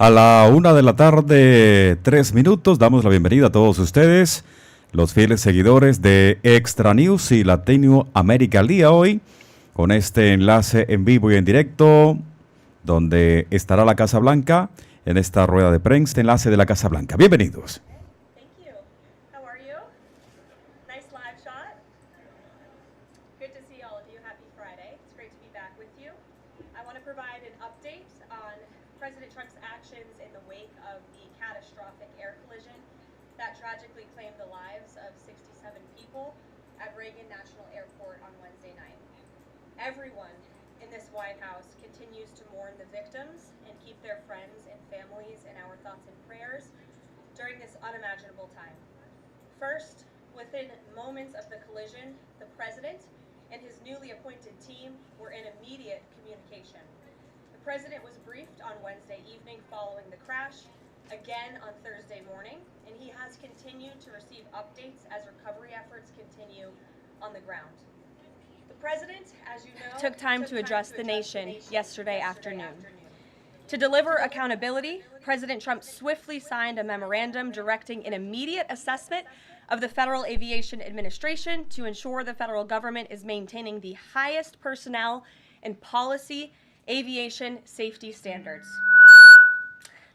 A la 1 de la tarde, 3 minutos, damos la bienvenida a todos ustedes, los fieles seguidores de Extra News y Latino América al Día hoy, con este enlace en vivo y en directo, donde estará la Casa Blanca en esta rueda de prensa, enlace de la Casa Blanca. Bienvenidos. President Trump's actions in the wake of the catastrophic air collision that tragically claimed the lives of 67 people at Reagan National Airport on Wednesday night. Everyone in this White House continues to mourn the victims and keep their friends and families in our thoughts and prayers during this unimaginable time. First, within moments of the collision, the president and his newly appointed team were in immediate communication. The president was briefed on Wednesday evening following the crash, again on Thursday morning, and he has continued to receive updates as recovery efforts continue on the ground. The president, as you know, took time to address the nation yesterday afternoon. To deliver accountability, President Trump swiftly signed a memorandum directing an immediate assessment of the Federal Aviation Administration to ensure the federal government is maintaining the highest personnel and policy aviation safety standards.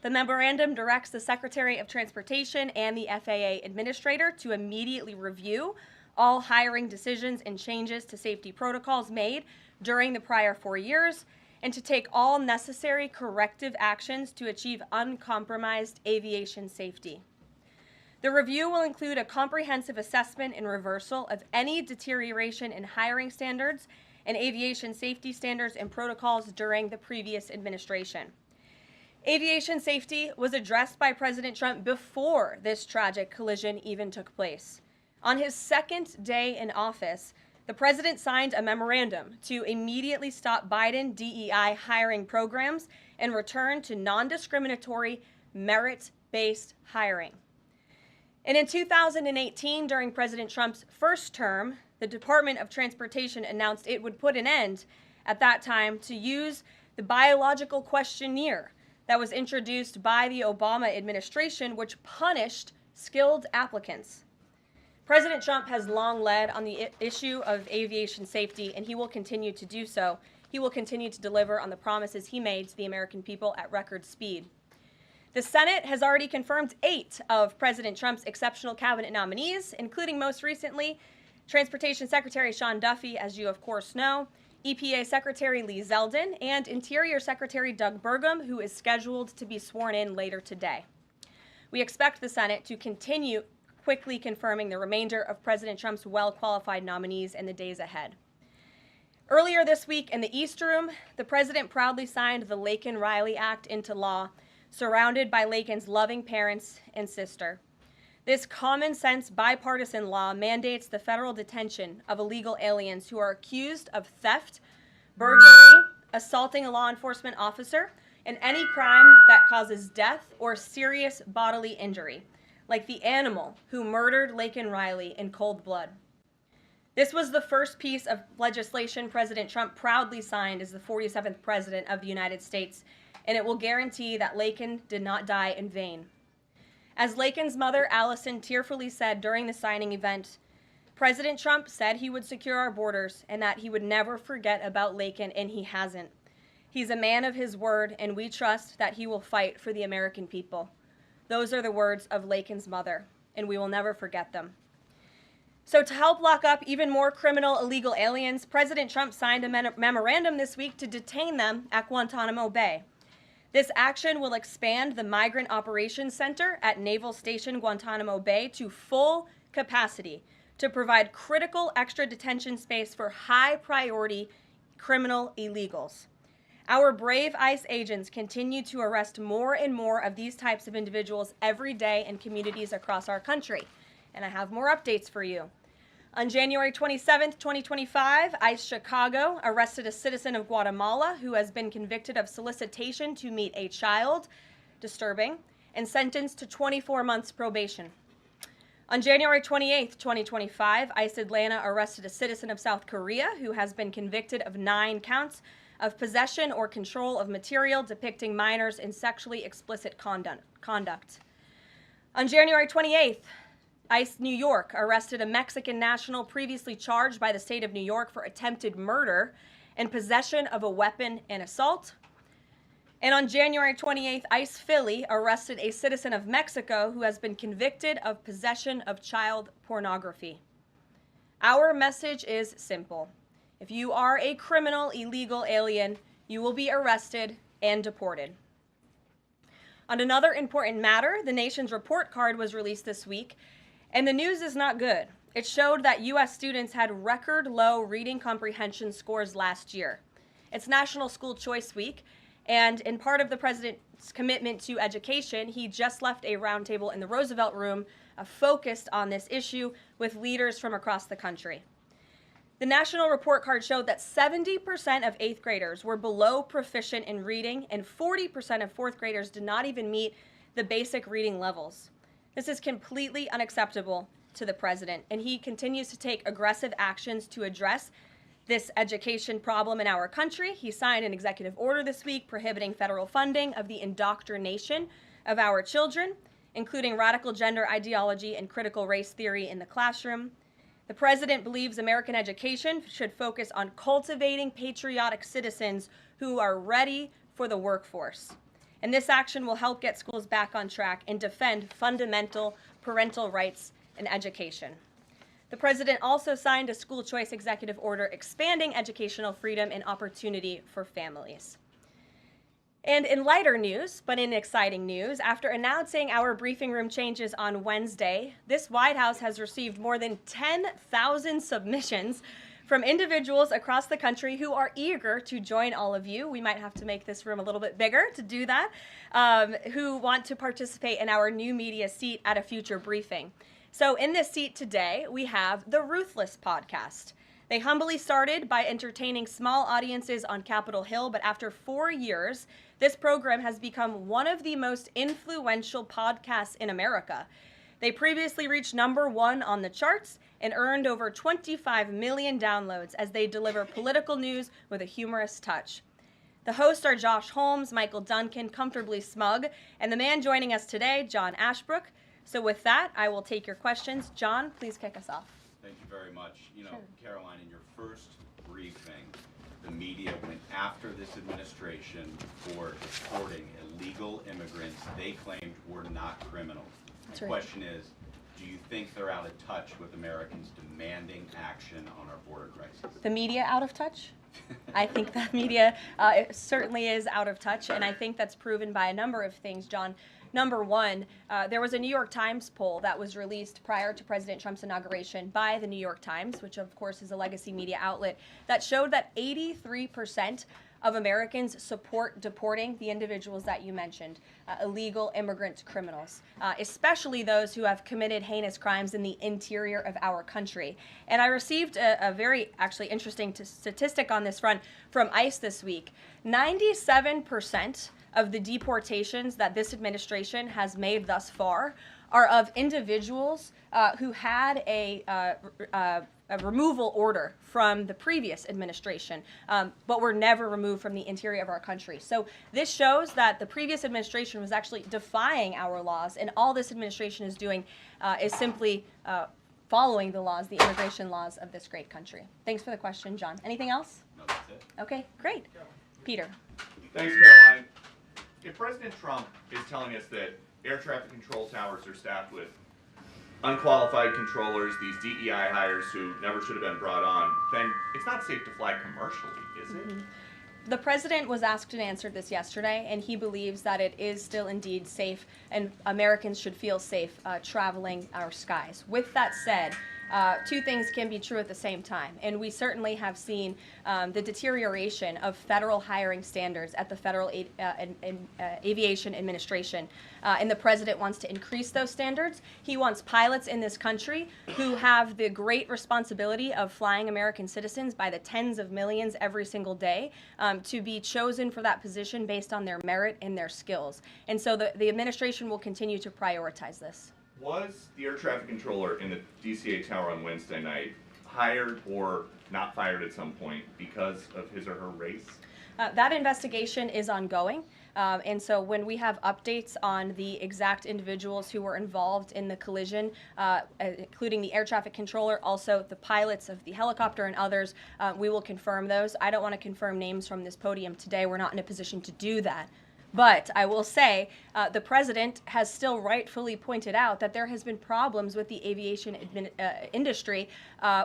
The memorandum directs the Secretary of Transportation and the FAA administrator to immediately review all hiring decisions and changes to safety protocols made during the prior 4 years and to take all necessary corrective actions to achieve uncompromised aviation safety. The review will include a comprehensive assessment and reversal of any deterioration in hiring standards and aviation safety standards and protocols during the previous administration. Aviation safety was addressed by President Trump before this tragic collision even took place. On his second day in office, the president signed a memorandum to immediately stop Biden DEI hiring programs and return to non-discriminatory, merit-based hiring. And in 2018, during President Trump's first term, the Department of Transportation announced it would put an end at that time to use the biological questionnaire that was introduced by the Obama administration, which punished skilled applicants. President Trump has long led on the issue of aviation safety, and he will continue to do so. He will continue to deliver on the promises he made to the American people at record speed. The Senate has already confirmed 8 of President Trump's exceptional cabinet nominees, including most recently Transportation Secretary Sean Duffy, as you of course know, EPA Secretary Lee Zeldin, and Interior Secretary Doug Burgum, who is scheduled to be sworn in later today. We expect the Senate to continue quickly confirming the remainder of President Trump's well-qualified nominees in the days ahead. Earlier this week in the East Room, the president proudly signed the Laken-Riley Act into law, surrounded by Laken's loving parents and sister. This common-sense bipartisan law mandates the federal detention of illegal aliens who are accused of theft, burglary, assaulting a law enforcement officer, and any crime that causes death or serious bodily injury, like the animal who murdered Laken-Riley in cold blood. This was the first piece of legislation President Trump proudly signed as the 47th President of the United States, and it will guarantee that Laken did not die in vain. As Laken's mother, Allison, tearfully said during the signing event, President Trump said he would secure our borders and that he would never forget about Laken, and he hasn't. He's a man of his word, and we trust that he will fight for the American people. Those are the words of Laken's mother, and we will never forget them. So to help lock up even more criminal illegal aliens, President Trump signed a memorandum this week to detain them at Guantanamo Bay. This action will expand the Migrant Operations Center at Naval Station Guantanamo Bay to full capacity to provide critical extra detention space for high-priority criminal illegals. Our brave ICE agents continue to arrest more and more of these types of individuals every day in communities across our country, and I have more updates for you. On January 27, 2025, ICE Chicago arrested a citizen of Guatemala who has been convicted of solicitation to meet a child, disturbing, and sentenced to 24 months probation. On January 28, 2025, ICE Atlanta arrested a citizen of South Korea who has been convicted of 9 counts of possession or control of material depicting minors in sexually explicit conduct. On January 28th, ICE New York arrested a Mexican national previously charged by the state of New York for attempted murder and possession of a weapon and assault. And on January 28th, ICE Philly arrested a citizen of Mexico who has been convicted of possession of child pornography. Our message is simple. If you are a criminal, illegal alien, you will be arrested and deported. On another important matter, the nation's report card was released this week, and the news is not good. It showed that U.S. students had record low reading comprehension scores last year. It's National School Choice Week, and in part of the president's commitment to education, he just left a roundtable in the Roosevelt Room focused on this issue with leaders from across the country. The national report card showed that 70% of 8th graders were below proficient in reading, and 40% of 4th graders did not even meet the basic reading levels. This is completely unacceptable to the president, and he continues to take aggressive actions to address this education problem in our country. He signed an executive order this week prohibiting federal funding of the indoctrination of our children, including radical gender ideology and critical race theory in the classroom. The president believes American education should focus on cultivating patriotic citizens who are ready for the workforce. And this action will help get schools back on track and defend fundamental parental rights in education. The president also signed a school choice executive order expanding educational freedom and opportunity for families. And in lighter news, but in exciting news, after announcing our briefing room changes on Wednesday, this White House has received more than 10,000 submissions from individuals across the country who are eager to join all of you. We might have to make this room a little bit bigger to do that, who want to participate in our new media seat at a future briefing. So in this seat today, we have the Ruthless podcast. They humbly started by entertaining small audiences on Capitol Hill, but after 4 years, this program has become one of the most influential podcasts in America. They previously reached #1 on the charts and earned over 25 million downloads as they deliver political news with a humorous touch. The hosts are Josh Holmes, Michael Duncan, Comfortably Smug, and the man joining us today, John Ashbrook. So with that, I will take your questions. John, please kick us off. Thank you very much. Sure. Caroline, in your first briefing, the media went after this administration for deporting illegal immigrants they claimed were not criminals. That's The right. question is, do you think they're out of touch with Americans demanding action on our border crisis? The media out of touch? I think that media it certainly is out of touch, and I think that's proven by a number of things, John. #1, there was a New York Times poll that was released prior to President Trump's inauguration by the New York Times, which of course is a legacy media outlet, that showed that 83% of Americans support deporting the individuals that you mentioned, illegal immigrant criminals, especially those who have committed heinous crimes in the interior of our country. And I received a very actually interesting statistic on this front from ICE this week. 97% of the deportations that this administration has made thus far are of individuals who had a removal order from the previous administration, but were never removed from the interior of our country. So this shows that the previous administration was actually defying our laws, and all this administration is doing is simply following the laws, the immigration laws of this great country. Thanks for the question, John. Anything else? No, that's it. Okay, great. Peter. Thanks, Caroline. If President Trump is telling us that air traffic control towers are staffed with unqualified controllers, these DEI hires who never should have been brought on, then it's not safe to fly commercially, is it? The president was asked and answered this yesterday, and he believes that it is still indeed safe, and Americans should feel safe traveling our skies. With that said, two things can be true at the same time, and we certainly have seen the deterioration of federal hiring standards at the Federal Aviation Administration, and the president wants to increase those standards. He wants pilots in this country who have the great responsibility of flying American citizens by the tens of millions every single day to be chosen for that position based on their merit and their skills. And so the administration will continue to prioritize this. Was the air traffic controller in the DCA tower on Wednesday night hired or not fired at some point because of his or her race? That investigation is ongoing. And so when we have updates on the exact individuals who were involved in the collision, including the air traffic controller, also the pilots of the helicopter and others, we will confirm those. I don't want to confirm names from this podium today. We're not in a position to do that. But I will say the president has still rightfully pointed out that there has been problems with the aviation industry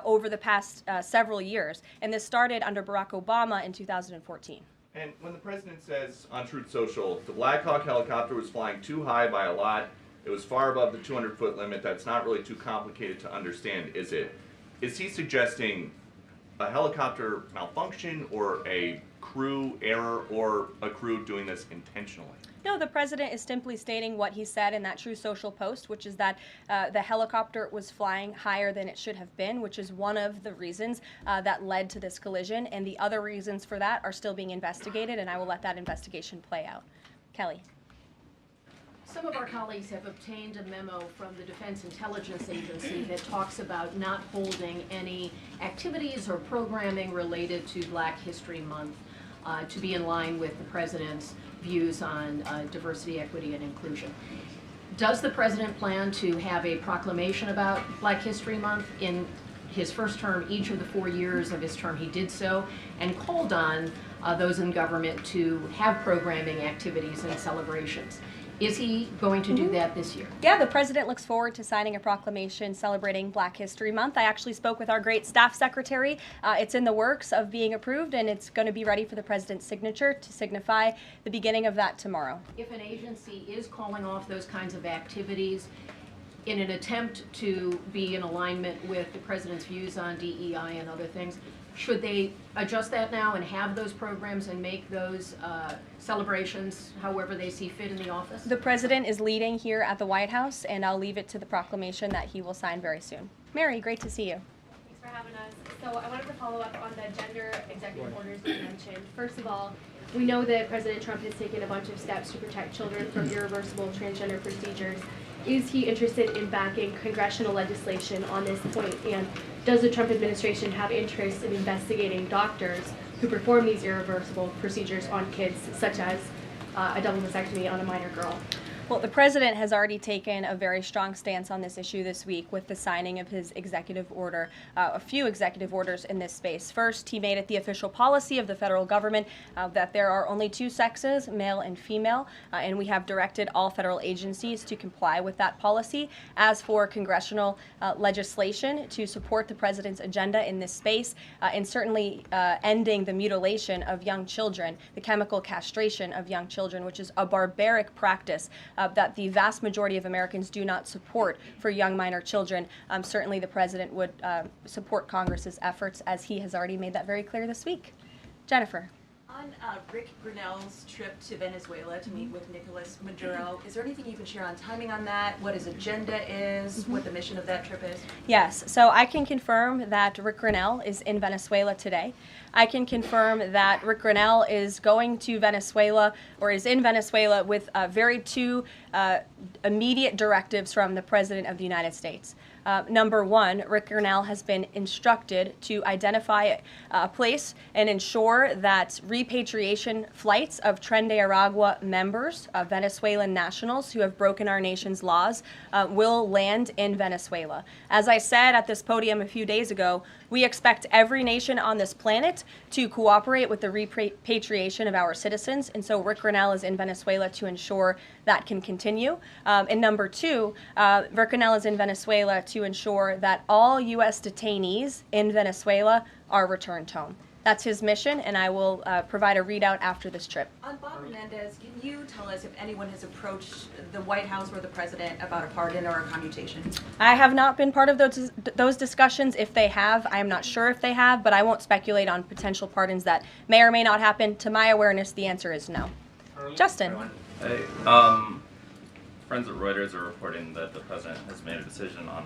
over the past several years. And this started under Barack Obama in 2014. And when the president says on Truth Social, the Black Hawk helicopter was flying too high by a lot, it was far above the 200-foot limit, that's not really too complicated to understand, is it? Is he suggesting a helicopter malfunction or a crew error or a crew doing this intentionally? No, the president is simply stating what he said in that Truth Social post, which is that the helicopter was flying higher than it should have been, which is one of the reasons that led to this collision. And the other reasons for that are still being investigated, and I will let that investigation play out. Kelly. Some of our colleagues have obtained a memo from the Defense Intelligence Agency that talks about not holding any activities or programming related to Black History Month to be in line with the president's views on diversity, equity, and inclusion. Does the president plan to have a proclamation about Black History Month? In his first term, each of the 4 years of his term, he did so and called on those in government to have programming activities and celebrations. Is he going to do that this year? Yeah, the president looks forward to signing a proclamation celebrating Black History Month. I actually spoke with our great staff secretary. It's in the works of being approved, and it's going to be ready for the president's signature to signify the beginning of that tomorrow. If an agency is calling off those kinds of activities in an attempt to be in alignment with the president's views on DEI and other things, should they adjust that now and have those programs and make those celebrations however they see fit in the office? The president is leading here at the White House, and I'll leave it to the proclamation that he will sign very soon. Mary, great to see you. Thanks for having us. So I wanted to follow up on the gender executive orders you mentioned. First of all, we know that President Trump has taken a bunch of steps to protect children from irreversible transgender procedures. Is he interested in backing congressional legislation on this point? And does the Trump administration have interest in investigating doctors who perform these irreversible procedures on kids, such as a double mastectomy on a minor girl? Well, the president has already taken a very strong stance on this issue this week with the signing of his executive order, a few executive orders in this space. First, he made it the official policy of the federal government that there are only two sexes, male and female, and we have directed all federal agencies to comply with that policy. As for congressional legislation to support the president's agenda in this space, and certainly ending the mutilation of young children, the chemical castration of young children, which is a barbaric practice that the vast majority of Americans do not support for young minor children. Certainly the president would support Congress's efforts, as he has already made that very clear this week. Jennifer. On Rick Grinnell's trip to Venezuela to meet with Nicolas Maduro, is there anything you can share on timing on that, what his agenda is, what the mission of that trip is? Yes, so I can confirm that Rick Grinnell is in Venezuela today. I can confirm that Rick Grinnell is going to Venezuela, or is in Venezuela, with two immediate directives from the President of the United States. Number one, Rick Grinnell has been instructed to identify a place and ensure that repatriation flights of Tren de Aragua members, Venezuelan nationals who have broken our nation's laws, will land in Venezuela. As I said at this podium a few days ago, we expect every nation on this planet to cooperate with the repatriation of our citizens, and so Rick Grinnell is in Venezuela to ensure that can continue. And number two, Rick Grinnell is in Venezuela to ensure that all U.S. detainees in Venezuela are returned home. That's his mission, and I will provide a readout after this trip. On Bob Menendez, can you tell us if anyone has approached the White House or the president about a pardon or a commutation? I have not been part of those discussions. If they have, I am not sure if they have, but I won't speculate on potential pardons that may or may not happen. To my awareness, the answer is no. Justin. Hey, friends at Reuters are reporting that the president has made a decision on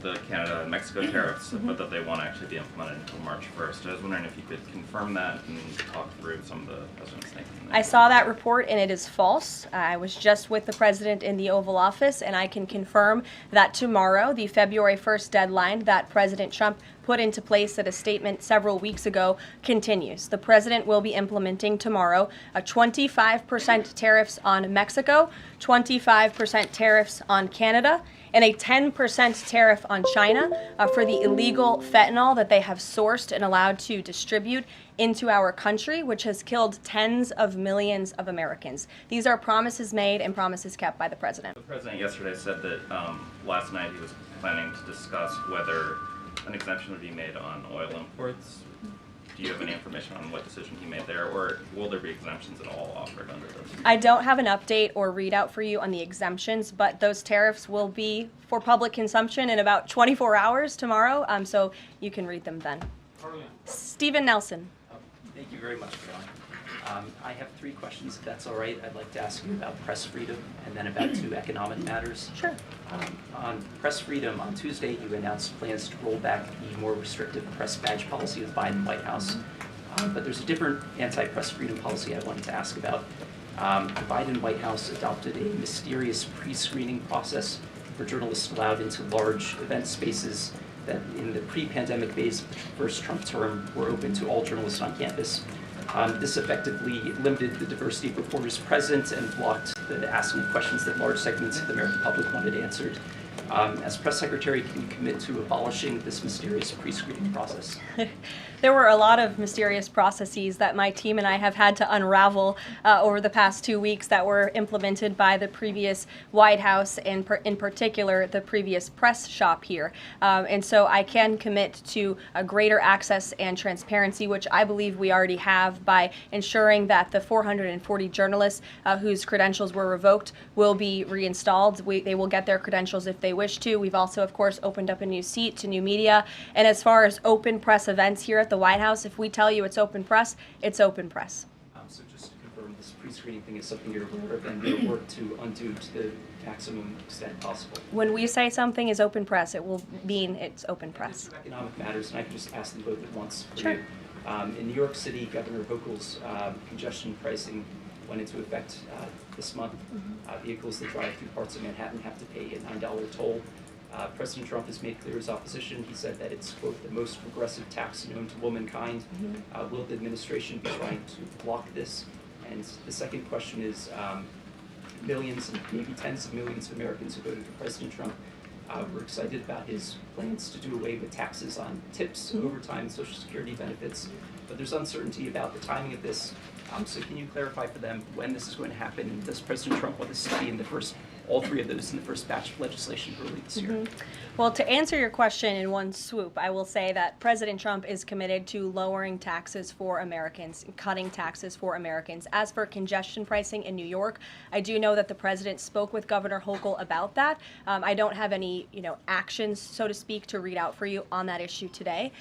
the Canada and Mexico tariffs, but that they won't actually be implemented until March 1st. I was wondering if you could confirm that and talk through some of the president's thinking. I saw that report, and it is false. I was just with the president in the Oval Office, and I can confirm that tomorrow, the February 1st deadline that President Trump put into place at a statement several weeks ago continues. The president will be implementing tomorrow a 25% tariffs on Mexico, 25% tariffs on Canada, and a 10% tariff on China for the illegal fentanyl that they have sourced and allowed to distribute into our country, which has killed tens of millions of Americans. These are promises made and promises kept by the president. The president yesterday said that last night he was planning to discuss whether an exemption would be made on oil imports. Do you have any information on what decision he made there, or will there be exemptions at all offered under this? I don't have an update or readout for you on the exemptions, but those tariffs will be for public consumption in about 24 hours tomorrow, so you can read them then. Stephen Nelson. Thank you very much, Caroline. I have 3 questions, if that's all right. I'd like to ask you about press freedom and then about 2 economic matters. Sure. On press freedom, on Tuesday you announced plans to roll back the more restrictive press badge policy of the Biden White House. But there's a different anti-press freedom policy I wanted to ask about. The Biden White House adopted a mysterious pre-screening process for journalists allowed into large event spaces that in the pre-pandemic days of the first Trump term were open to all journalists on campus. This effectively limited the diversity of reporters present and blocked the asking of questions that large segments of the American public wanted answered. As press secretary, can you commit to abolishing this mysterious pre-screening process? There were a lot of mysterious processes that my team and I have had to unravel over the past 2 weeks that were implemented by the previous White House and in particular the previous press shop here. And so I can commit to a greater access and transparency, which I believe we already have by ensuring that the 440 journalists whose credentials were revoked will be reinstalled. They will get their credentials if they wish to. We've also, of course, opened up a new seat to new media. And as far as open press events here at the White House, if we tell you it's open press, it's open press. So just to confirm, this pre-screening thing is something you're aware of and you'll work to undo to the maximum extent possible. When we say something is open press, it will mean it's open press. There's 2 economic matters, and I can just ask them both at once for Sure. you. In New York City, Governor Hochul's congestion pricing went into effect this month. Vehicles that drive through parts of Manhattan have to pay a $9 toll. President Trump has made clear his opposition. He said that it's, quote, the most regressive tax known to womankind. Will the administration be trying to block this? And the second question is, millions and maybe tens of millions of Americans who voted for President Trump were excited about his plans to do away with taxes on tips, overtime, and Social Security benefits. But there's uncertainty about the timing of this. So can you clarify for them when this is going to happen? And does President Trump want this to be in the first, all 3 of those in the first batch of legislation early this year? Well, to answer your question in one swoop, I will say that President Trump is committed to lowering taxes for Americans, cutting taxes for Americans. As for congestion pricing in New York, I do know that the president spoke with Governor Hochul about that. I don't have any, actions, so to speak, to read out for you on that issue today.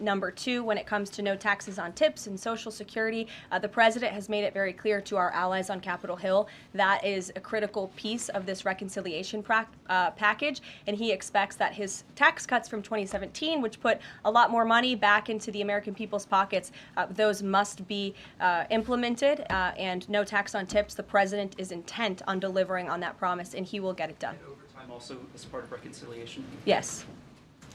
Number 2, when it comes to no taxes on tips and Social Security, the president has made it very clear to our allies on Capitol Hill that is a critical piece of this reconciliation package, and he expects that his tax cuts from 2017, which put a lot more money back into the American people's pockets, those must be implemented, and no tax on tips. The president is intent on delivering on that promise, and he will get it done. And overtime also as part of reconciliation? Yes.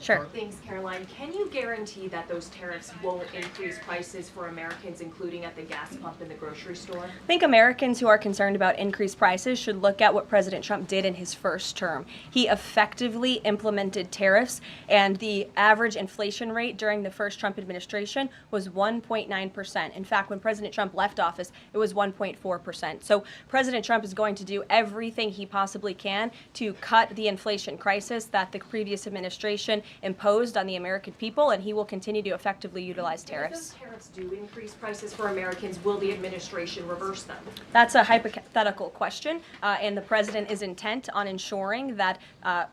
Sure. Thanks, Caroline. Can you guarantee that those tariffs won't increase prices for Americans, including at the gas pump and the grocery store? I think Americans who are concerned about increased prices should look at what President Trump did in his first term. He effectively implemented tariffs, and the average inflation rate during the first Trump administration was 1.9%. In fact, when President Trump left office, it was 1.4%. So President Trump is going to do everything he possibly can to cut the inflation crisis that the previous administration imposed on the American people, and he will continue to effectively utilize tariffs. If those tariffs do increase prices for Americans, will the administration reverse them? That's a hypothetical question, and the president is intent on ensuring that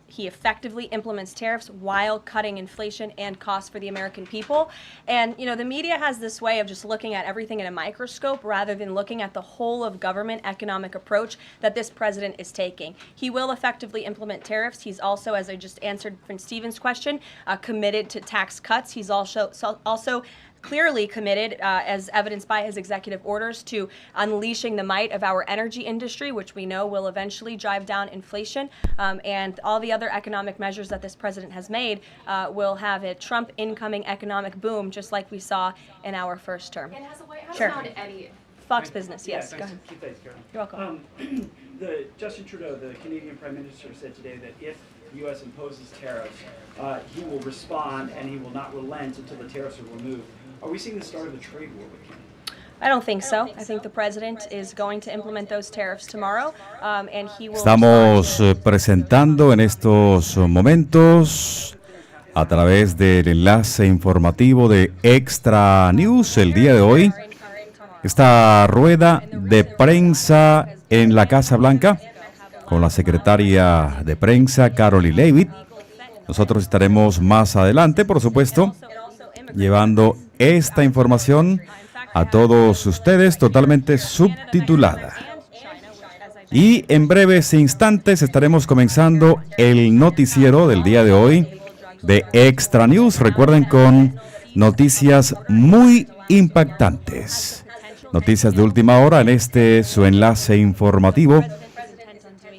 he effectively implements tariffs while cutting inflation and costs for the American people. And, the media has this way of just looking at everything in a microscope rather than looking at the whole of government economic approach that this president is taking. He will effectively implement tariffs. He's also, as I just answered from Stephen's question, committed to tax cuts. He's also clearly committed, as evidenced by his executive orders, to unleashing the might of our energy industry, which we know will eventually drive down inflation, and all the other economic measures that this president has made will have a Trump incoming economic boom, just like we saw in our first term. And has the White House Sure. found any? Fox Business, yes, Yeah, go ahead. thanks. Thanks, Carol. You're welcome. Justin Trudeau, the Canadian Prime Minister, said today that if the U.S. imposes tariffs, he will respond and he will not relent until the tariffs are removed. Are we seeing the start of a trade war with Canada? I don't think so. I think the president is going to implement those tariffs tomorrow, and he will. Estamos presentando en estos momentos a través del enlace informativo de Extra News el día de hoy esta rueda de prensa en la Casa Blanca con la secretaria de prensa Carolyn Leavitt. Nosotros estaremos más adelante, por supuesto, llevando esta información a todos ustedes totalmente subtitulada. Y en breves instantes estaremos comenzando el noticiero del día de hoy de Extra News. Recuerden, con noticias muy impactantes. Noticias de última hora en este su enlace informativo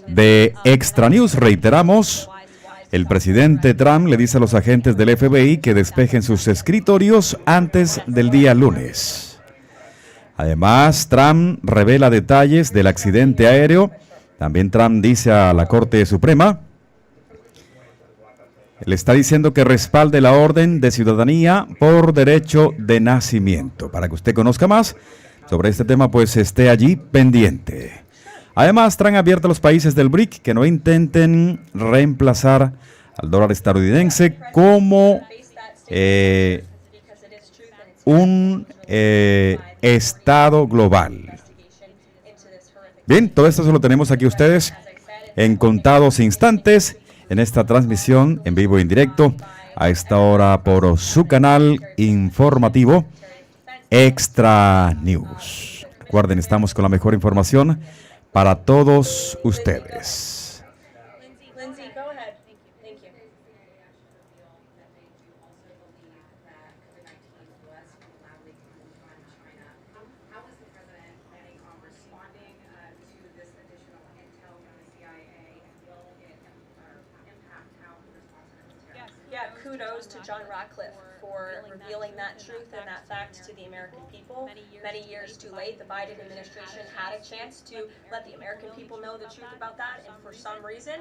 de Extra News. Reiteramos, el presidente Trump le dice a los agentes del FBI que despejen sus escritorios antes del día lunes. Además, Trump revela detalles del accidente aéreo. También Trump dice a la Corte Suprema, le está diciendo que respalde la orden de ciudadanía por derecho de nacimiento. Para que usted conozca más sobre este tema, pues esté allí pendiente. Además, Trump advierte a los países del BRIC que no intenten reemplazar al dólar estadounidense como un estado global. Bien, todo esto se lo tenemos aquí ustedes en contados instantes en esta transmisión en vivo e en directo a esta hora por su canal informativo Extra News. Recuerden, estamos con la mejor información para todos ustedes. Lindsay, go ahead. Thank you. How is the president planning on responding to this additional intel from the CIA, and will it impact how he responds to the terror? Yeah, kudos to John Ratcliffe for revealing that truth and that fact to the American people. Many years too late, the Biden administration had a chance to let the American people know the truth about that, and for some reason,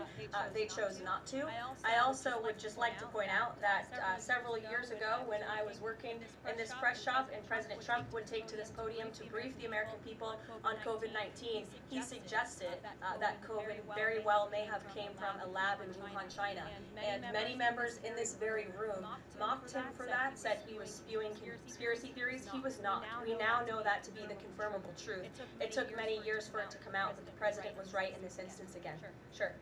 they chose not to. I also would just like to point out that several years ago, when I was working in this press shop and President Trump would take to this podium to brief the American people on COVID-19, he suggested that COVID very well may have came from a lab in Wuhan, China. And many members in this very room mocked him for that, said he was spewing conspiracy theories. He was not. We now know that to be the confirmable truth. It took many years for it to come out, but the president was right in this instance again. Sure.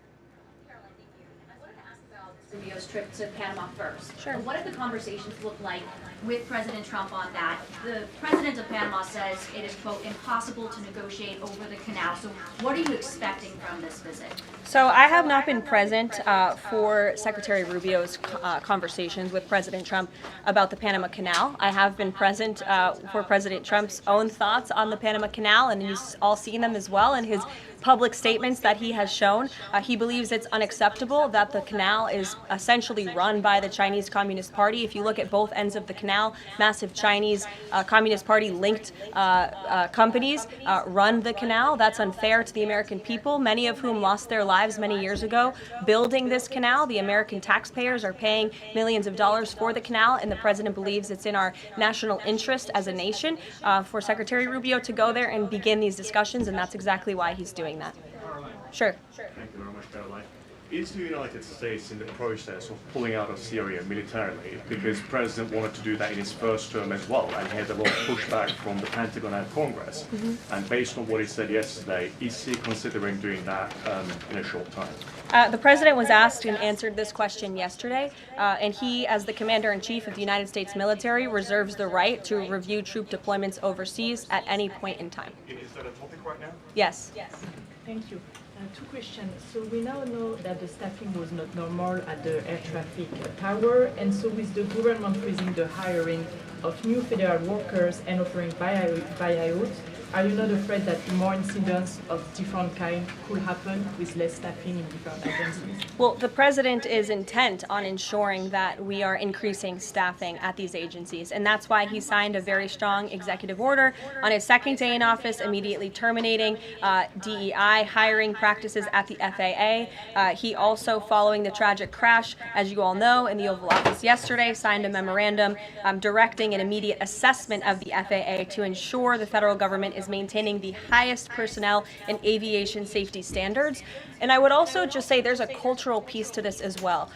Caroline, thank you. I wanted to ask about Rubio's trip to Panama first. Sure. What did the conversations look like with President Trump on that? The president of Panama says it is, quote, impossible to negotiate over the canal. So what are you expecting from this visit? So I have not been present for Secretary Rubio's conversations with President Trump about the Panama Canal. I have been present for President Trump's own thoughts on the Panama Canal, and you've all seen them as well in his public statements that he has shown. He believes it's unacceptable that the canal is essentially run by the Chinese Communist Party. If you look at both ends of the canal, massive Chinese Communist Party linked companies run the canal. That's unfair to the American people, many of whom lost their lives many years ago building this canal. The American taxpayers are paying millions of dollars for the canal, and the president believes it's in our national interest as a nation for Secretary Rubio to go there and begin these discussions, and that's exactly why he's doing that. Sure. Thank you very much, Caroline. Is the United States in the process of pulling out of Syria militarily? Because the president wanted to do that in his first term as well, and he had a lot of pushback from the Pentagon and Congress. And based on what he said yesterday, is he considering doing that in a short time? The president was asked and answered this question yesterday, and he, as the commander-in-chief of the United States military, reserves the right to review troop deployments overseas at any point in time. Is that a topic right now? Yes. Thank you. Two questions. So we now know that the staffing was not normal at the air traffic tower, and so with the government freezing the hiring of new federal workers and offering buyouts, are you not afraid that more incidents of different kind could happen with less staffing in different agencies? Well, the president is intent on ensuring that we are increasing staffing at these agencies, and that's why he signed a very strong executive order on his second day in office, immediately terminating DEI hiring practices at the FAA. He also, following the tragic crash, as you all know, in the Oval Office yesterday, signed a memorandum directing an immediate assessment of the FAA to ensure the federal government is maintaining the highest personnel and aviation safety standards. And I would also just say there's a cultural piece to this as well.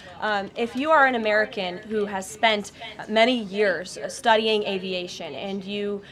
If you are an American who has spent many years studying aviation and you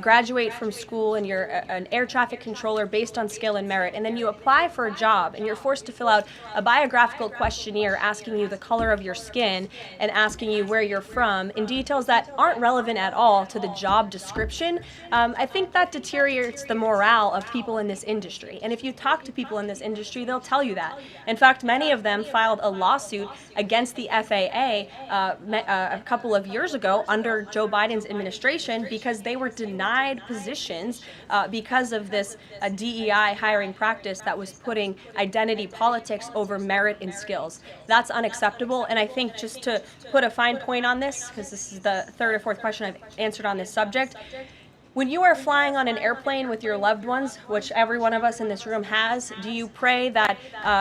graduate from school and you're an air traffic controller based on skill and merit, and then you apply for a job and you're forced to fill out a biographical questionnaire asking you the color of your skin and asking you where you're from in details that aren't relevant at all to the job description, I think that deteriorates the morale of people in this industry. And if you talk to people in this industry, they'll tell you that. In fact, many of them filed a lawsuit against the FAA a couple of years ago under Joe Biden's administration because they were denied positions because of this DEI hiring practice that was putting identity politics over merit and skills. That's unacceptable, and I think just to put a fine point on this, because this is the third or fourth question I've answered on this subject, when you are flying on an airplane with your loved ones, which every one of us in this room has, do you pray that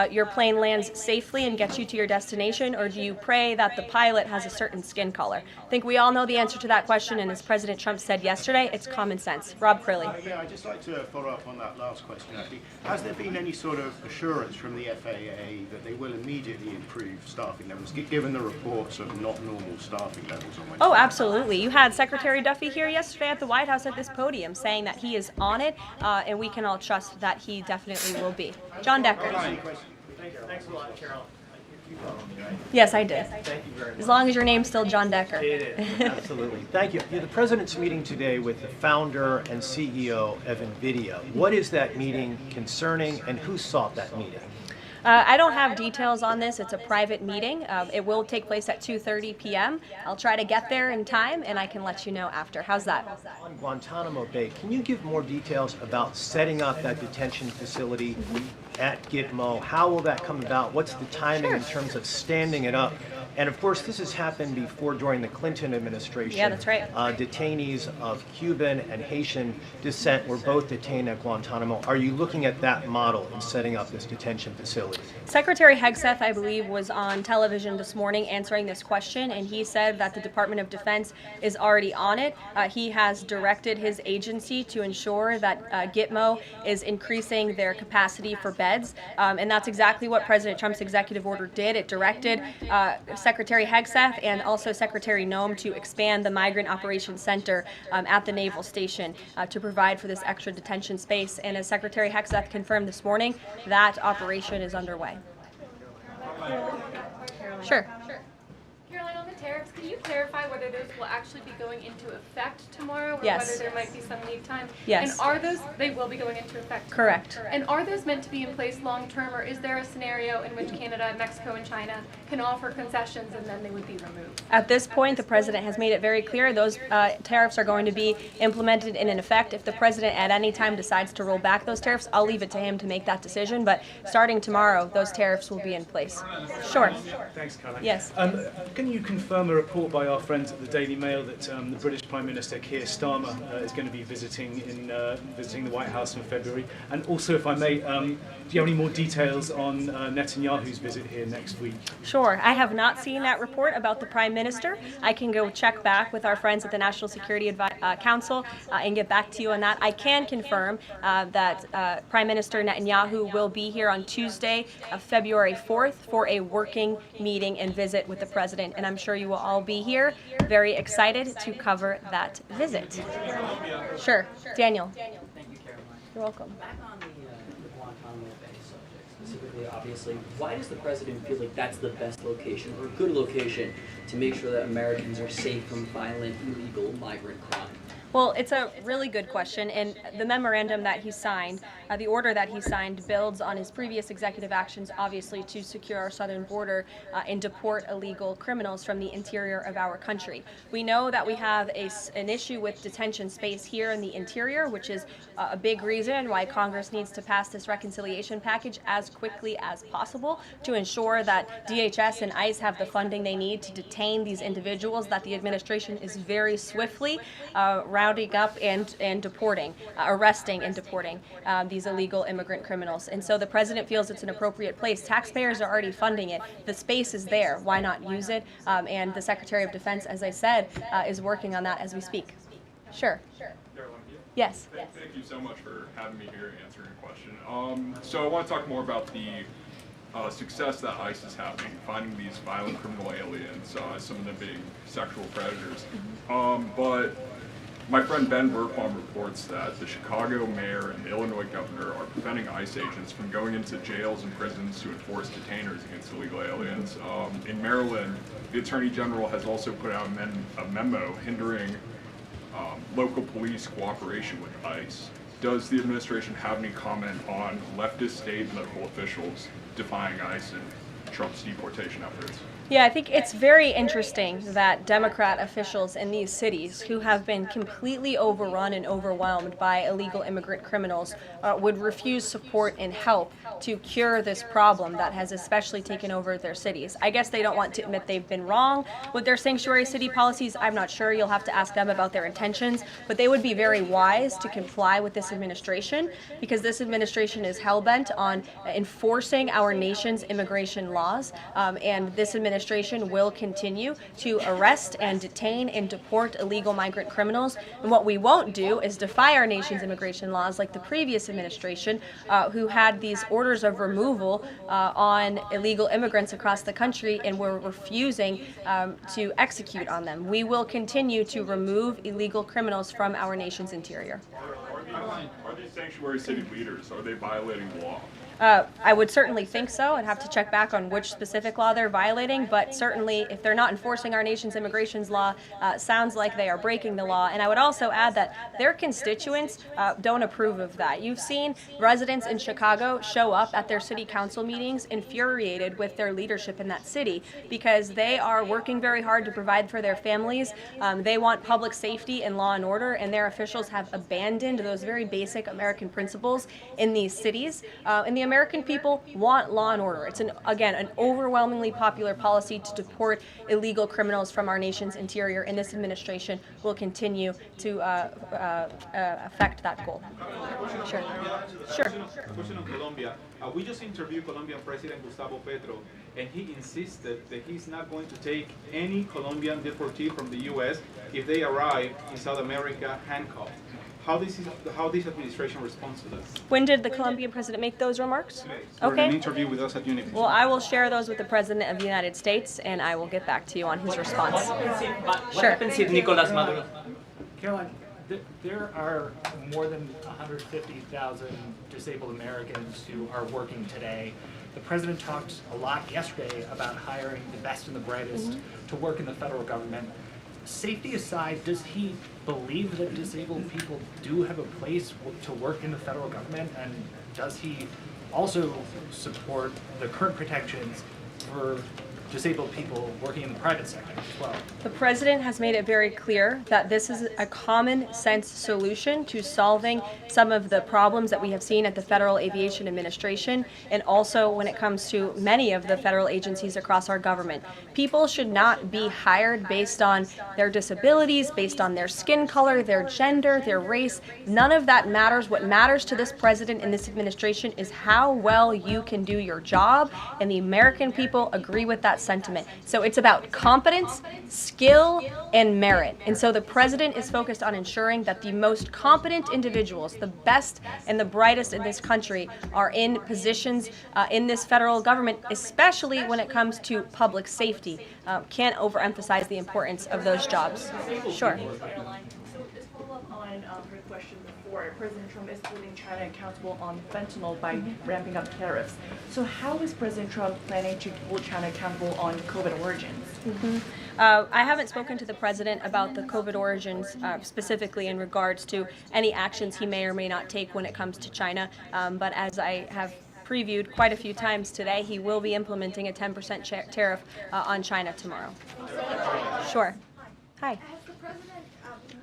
your plane lands safely and gets you to your destination, or do you pray that the pilot has a certain skin color? I think we all know the answer to that question, and as President Trump said yesterday, it's common sense. Rob Crilly. Yeah, I'd just like to follow up on that last question, actually. Has there been any sort of assurance from the FAA that they will immediately improve staffing levels, given the reports of not normal staffing levels on Wednesday? Oh, absolutely. You had Secretary Duffy here yesterday at the White House at this podium saying that he is on it, and we can all trust that he definitely will be. John Decker. Thanks a lot, Carol. You followed me, right? Yes, I did. Thank you very much. As long as your name's still John Decker. It is, absolutely. Thank you. The president's meeting today with the founder and CEO of NVIDIA. What is that meeting concerning, and who sought that meeting? I don't have details on this. It's a private meeting. It will take place at 2:30 p.m. I'll try to get there in time, and I can let you know after. How's that? On Guantanamo Bay, can you give more details about setting up that detention facility at Gitmo? How will that come about? What's the timing in terms of standing it up? And of course, this has happened before during the Clinton administration. Yeah, that's right. Detainees of Cuban and Haitian descent were both detained at Guantanamo. Are you looking at that model in setting up this detention facility? Secretary Hegseth, I believe, was on television this morning answering this question, and he said that the Department of Defense is already on it. He has directed his agency to ensure that Gitmo is increasing their capacity for beds, and that's exactly what President Trump's executive order did. It directed Secretary Hegseth and also Secretary Noem to expand the Migrant Operations Center at the Naval Station to provide for this extra detention space. And as Secretary Hegseth confirmed this morning, that operation is underway. Sure. Caroline, on the tariffs, can you clarify whether those will actually be going into effect tomorrow, or Yes. whether there might be some lead time? Yes. And are those, they will be going into effect? Correct. And are those meant to be in place long term, or is there a scenario in which Canada, Mexico, and China can offer concessions and then they would be removed? At this point, the president has made it very clear those tariffs are going to be implemented and in effect. If the president at any time decides to roll back those tariffs, I'll leave it to him to make that decision. But starting tomorrow, those tariffs will be in place. Sure. Thanks, Caroline. Yes. Can you confirm a report by our friends at the Daily Mail that the British Prime Minister Keir Starmer is going to be visiting the White House in February? And also, if I may, do you have any more details on Netanyahu's visit here next week? Sure. I have not seen that report about the Prime Minister. I can go check back with our friends at the National Security Council and get back to you on that. I can confirm that Prime Minister Netanyahu will be here on Tuesday, February 4th, for a working meeting and visit with the president, and I'm sure you will all be here, very excited to cover that visit. Sure. Daniel. Thank you, Caroline. You're welcome. Back on the Guantanamo Bay subject, specifically, obviously, why does the president feel like that's the best location, or a good location, to make sure that Americans are safe from violent, illegal migrant crime? Well, it's a really good question, and the memorandum that he signed, the order that he signed, builds on his previous executive actions, obviously, to secure our southern border and deport illegal criminals from the interior of our country. We know that we have an issue with detention space here in the interior, which is a big reason why Congress needs to pass this reconciliation package as quickly as possible to ensure that DHS and ICE have the funding they need to detain these individuals that the administration is very swiftly rounding up and deporting, arresting and deporting these illegal immigrant criminals. And so the president feels it's an appropriate place. Taxpayers are already funding it. The space is there. Why not use it? And the Secretary of Defense, as I said, is working on that as we speak. Sure. Yes. Thank you so much for having me here and answering a question. So I want to talk more about the success that ICE is having finding these violent criminal aliens, some of the big sexual predators. But my friend Ben Bergbaum reports that the Chicago mayor and the Illinois governor are preventing ICE agents from going into jails and prisons to enforce detainers against illegal aliens. In Maryland, the Attorney General has also put out a memo hindering local police cooperation with ICE. Does the administration have any comment on leftist state and local officials defying ICE and Trump's deportation efforts? Yeah, I think it's very interesting that Democrat officials in these cities who have been completely overrun and overwhelmed by illegal immigrant criminals would refuse support and help to cure this problem that has especially taken over their cities. I guess they don't want to admit they've been wrong with their sanctuary city policies. I'm not sure. You'll have to ask them about their intentions, but they would be very wise to comply with this administration because this administration is hell-bent on enforcing our nation's immigration laws, and this administration will continue to arrest and detain and deport illegal migrant criminals. And what we won't do is defy our nation's immigration laws like the previous administration, who had these orders of removal on illegal immigrants across the country and were refusing to execute on them. We will continue to remove illegal criminals from our nation's interior. Are these sanctuary city leaders, are they violating the law? I would certainly think so. I'd have to check back on which specific law they're violating, but certainly if they're not enforcing our nation's immigration law, sounds like they are breaking the law. And I would also add that their constituents don't approve of that. You've seen residents in Chicago show up at their city council meetings infuriated with their leadership in that city because they are working very hard to provide for their families. They want public safety and law and order, and their officials have abandoned those very basic American principles in these cities. And the American people want law and order. It's, again, an overwhelmingly popular policy to deport illegal criminals from our nation's interior, and this administration will continue to affect that goal. Sure. Question on Colombia. We just interviewed Colombian President Gustavo Petro, and he insisted that he's not going to take any Colombian deportee from the U.S. if they arrive in South America handcuffed. How this administration responds to this? When did the Colombian president make those remarks? During an interview with us at Univision. Well, I will share those with the President of the United States, and I will get back to you on his response. What happens if Nicolas Maduro? Caroline, there are more than 150,000 disabled Americans who are working today. The president talked a lot yesterday about hiring the best and the brightest to work in the federal government. Safety aside, does he believe that disabled people do have a place to work in the federal government? And does he also support the current protections for disabled people working in the private sector as well? The president has made it very clear that this is a common sense solution to solving some of the problems that we have seen at the Federal Aviation Administration and also when it comes to many of the federal agencies across our government. People should not be hired based on their disabilities, based on their skin color, their gender, their race. None of that matters. What matters to this president and this administration is how well you can do your job, and the American people agree with that sentiment. So it's about competence, skill, and merit. And so the president is focused on ensuring that the most competent individuals, the best and the brightest in this country, are in positions in this federal government, especially when it comes to public safety. Can't overemphasize the importance of those jobs. Sure. So to follow up on her question before, where President Trump is holding China accountable on fentanyl by ramping up tariffs. So how is President Trump planning to hold China accountable on COVID origins? I haven't spoken to the president about the COVID origins specifically in regards to any actions he may or may not take when it comes to China, but as I have previewed quite a few times today, he will be implementing a 10% tariff on China tomorrow. Sure. Hi. Has the president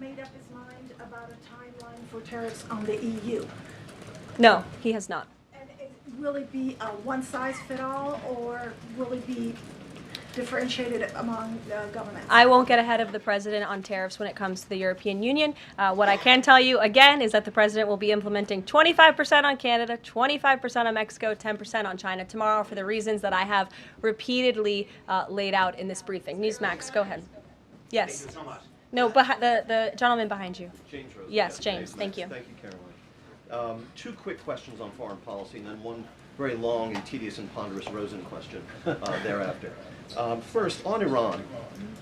made up his mind about a timeline for tariffs on the EU? No, he has not. And will it be a one-size-fit-all, or will it be differentiated among governments? I won't get ahead of the president on tariffs when it comes to the European Union. What I can tell you, again, is that the president will be implementing 25% on Canada, 25% on Mexico, 10% on China tomorrow for the reasons that I have repeatedly laid out in this briefing. Newsmax, go ahead. Yes. Thank you so much. No, the gentleman behind you. James Rose. Yes, James. Thank you. Thank you, Caroline. Two quick questions on foreign policy, and then one very long and tedious and ponderous Rosen question thereafter. First, on Iran,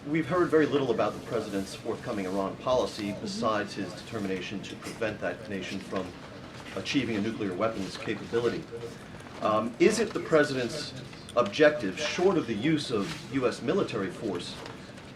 we've heard very little about the president's forthcoming Iran policy besides his determination to prevent that nation from achieving a nuclear weapons capability. Is it the president's objective, short of the use of U.S. military force,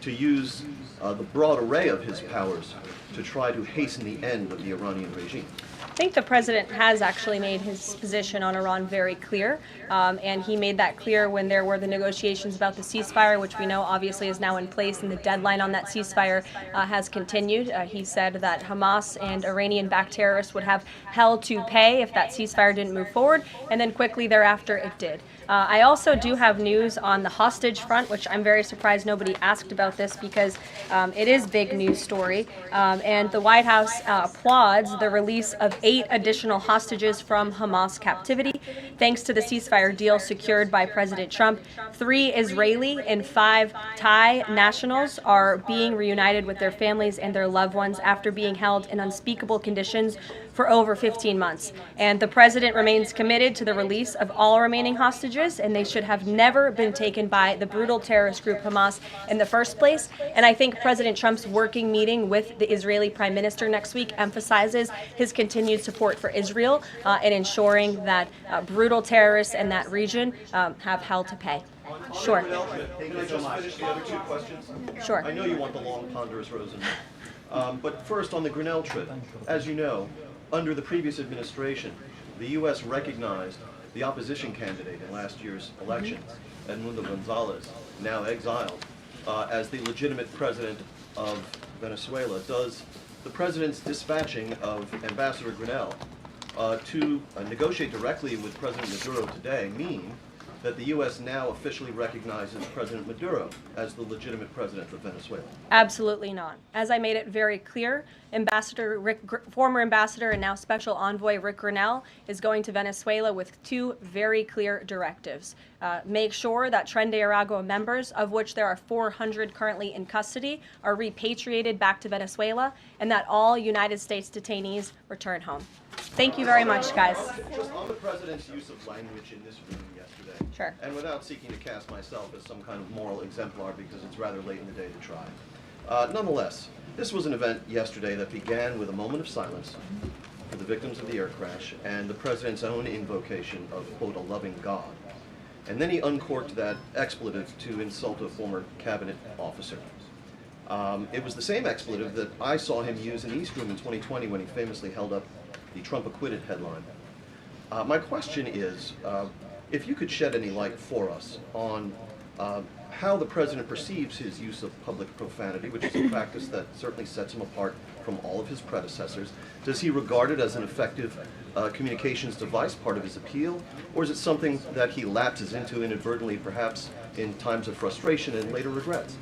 to use the broad array of his powers to try to hasten the end of the Iranian regime? I think the president has actually made his position on Iran very clear, and he made that clear when there were the negotiations about the ceasefire, which we know obviously is now in place, and the deadline on that ceasefire has continued. He said that Hamas and Iranian-backed terrorists would have hell to pay if that ceasefire didn't move forward, and then quickly thereafter it did. I also do have news on the hostage front, which I'm very surprised nobody asked about this because it is big news story. And the White House applauds the release of 8 additional hostages from Hamas captivity, thanks to the ceasefire deal secured by President Trump. 3 Israeli and 5 Thai nationals are being reunited with their families and their loved ones after being held in unspeakable conditions for over 15 months. And the president remains committed to the release of all remaining hostages, and they should have never been taken by the brutal terrorist group Hamas in the first place. And I think President Trump's working meeting with the Israeli Prime Minister next week emphasizes his continued support for Israel and ensuring that brutal terrorists in that region have hell to pay. Sure. Can I just finish the other 2 questions? Sure. I know you want the long, ponderous Rosen. But first, on the Grinnell trip, as you know, under the previous administration, the U.S. recognized the opposition candidate in last year's election, Edmundo Gonzalez, now exiled, as the legitimate president of Venezuela. Does the president's dispatching of Ambassador Grinnell to negotiate directly with President Maduro today mean that the U.S. now officially recognizes President Maduro as the legitimate president of Venezuela? Absolutely not. As I made it very clear, former ambassador and now special envoy Rick Grinnell is going to Venezuela with 2 very clear directives. Make sure that Tren de Aragua members, of which there are 400 currently in custody, are repatriated back to Venezuela, and that all United States detainees return home. Thank you very much, guys. Just on the president's use of language in this room yesterday, Sure. and without seeking to cast myself as some kind of moral exemplar because it's rather late in the day to try. Nonetheless, this was an event yesterday that began with a moment of silence for the victims of the air crash and the president's own invocation of, quote, a loving God. And then he uncorked that expletive to insult a former cabinet officer. It was the same expletive that I saw him use in East Room in 2020 when he famously held up the Trump acquitted headline. My question is, if you could shed any light for us on how the president perceives his use of public profanity, which is a practice that certainly sets him apart from all of his predecessors. Does he regard it as an effective communications device, part of his appeal, or is it something that he lapses into inadvertently, perhaps in times of frustration and later regrets?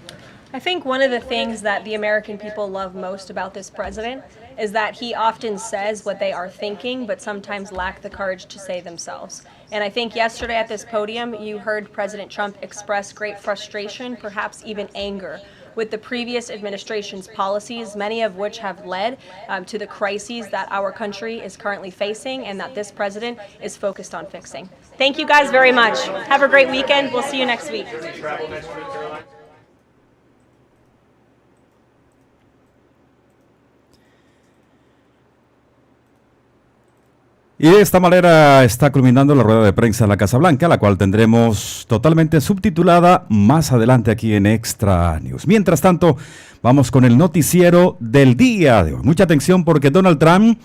I think one of the things that the American people love most about this president is that he often says what they are thinking, but sometimes lack the courage to say themselves. And I think yesterday at this podium, you heard President Trump express great frustration, perhaps even anger, with the previous administration's policies, many of which have led to the crises that our country is currently facing and that this president is focused on fixing. Thank you guys very much. Have a great weekend. We'll see you next week. Y de esta manera está culminando la rueda de prensa en la Casa Blanca, la cual tendremos totalmente subtitulada más adelante aquí en Extra News. Mientras tanto, vamos con el noticiero del día de hoy. Mucha atención porque Donald Trump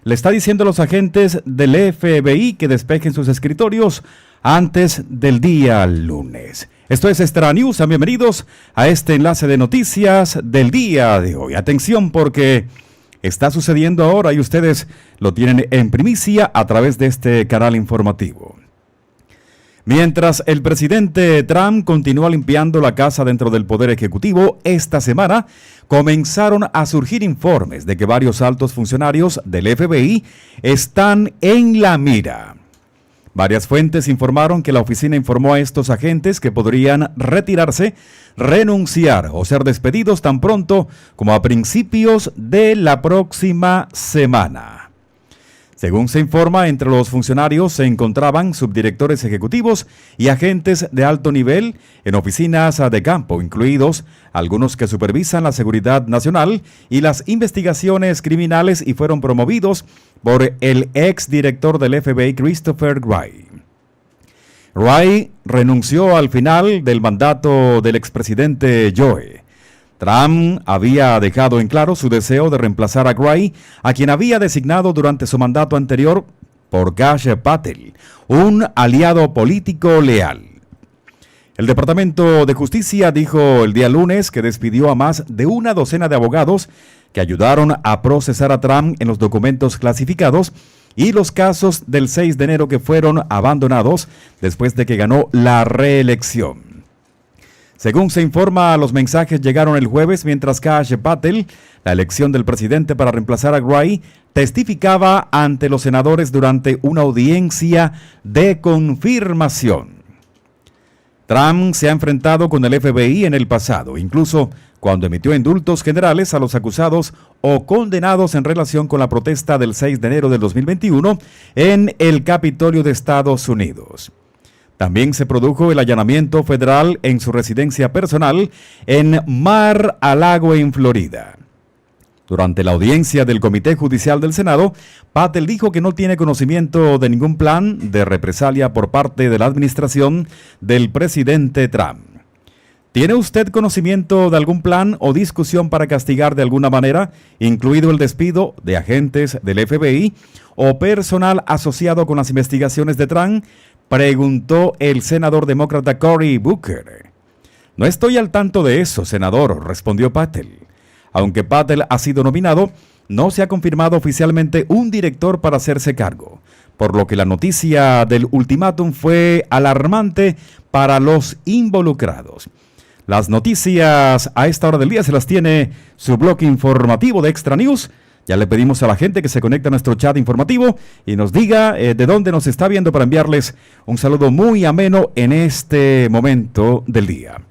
le está diciendo a los agentes del FBI que despejen sus escritorios antes del día lunes. Esto es Extra News, sean bienvenidos a este enlace de noticias del día de hoy. Atención porque está sucediendo ahora y ustedes lo tienen en primicia a través de este canal informativo. Mientras el presidente Trump continúa limpiando la casa dentro del Poder Ejecutivo, esta semana comenzaron a surgir informes de que varios altos funcionarios del FBI están en la mira. Varias fuentes informaron que la oficina informó a estos agentes que podrían retirarse, renunciar o ser despedidos tan pronto como a principios de la próxima semana. Según se informa, entre los funcionarios se encontraban subdirectores ejecutivos y agentes de alto nivel en oficinas de campo, incluidos algunos que supervisan la seguridad nacional y las investigaciones criminales y fueron promovidos por el exdirector del FBI, Christopher Wray. Wray renunció al final del mandato del expresidente Joe. Trump había dejado en claro su deseo de reemplazar a Wray, a quien había designado durante su mandato anterior por Kash Patel, un aliado político leal. El Departamento de Justicia dijo el día lunes que despidió a más de una docena de abogados que ayudaron a procesar a Trump en los documentos clasificados y los casos del 6 de enero que fueron abandonados después de que ganó la reelección. Según se informa, los mensajes llegaron el jueves mientras Kash Patel, la elección del presidente para reemplazar a Wray, testificaba ante los senadores durante una audiencia de confirmación. Trump se ha enfrentado con el FBI en el pasado, incluso cuando emitió indultos generales a los acusados o condenados en relación con la protesta del 6 de enero del 2021 en el Capitolio de Estados Unidos. También se produjo el allanamiento federal en su residencia personal en Mar-a-Lago, en Florida. Durante la audiencia del Comité Judicial del Senado, Patel dijo que no tiene conocimiento de ningún plan de represalia por parte de la administración del presidente Trump. ¿Tiene usted conocimiento de algún plan o discusión para castigar de alguna manera, incluido el despido de agentes del FBI o personal asociado con las investigaciones de Trump?, preguntó el senador demócrata Cory Booker. No estoy al tanto de eso, senador, respondió Patel. Aunque Patel ha sido nominado, no se ha confirmado oficialmente un director para hacerse cargo, por lo que la noticia del ultimátum fue alarmante para los involucrados. Las noticias a esta hora del día se las tiene su bloque informativo de Extra News. Ya le pedimos a la gente que se conecte a nuestro chat informativo y nos diga de dónde nos está viendo para enviarles un saludo muy ameno en este momento del día.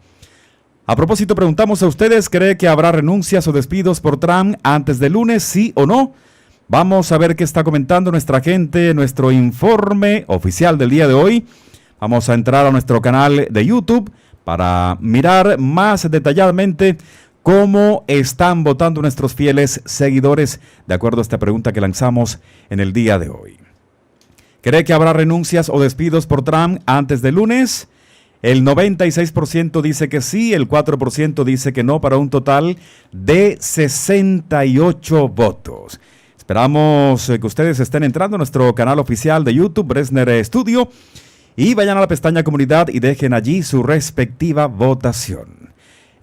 A propósito, preguntamos a ustedes, ¿cree que habrá renuncias o despidos por Trump antes del lunes, sí o no? Vamos a ver qué está comentando nuestra gente, nuestro informe oficial del día de hoy. Vamos a entrar a nuestro canal de YouTube para mirar más detalladamente cómo están votando nuestros fieles seguidores de acuerdo a esta pregunta que lanzamos en el día de hoy. ¿Cree que habrá renuncias o despidos por Trump antes del lunes? El 96% dice que sí, el 4% dice que no, para un total de 68 votos. Esperamos que ustedes estén entrando a nuestro canal oficial de YouTube, BREZNER Studio, y vayan a la pestaña Comunidad y dejen allí su respectiva votación.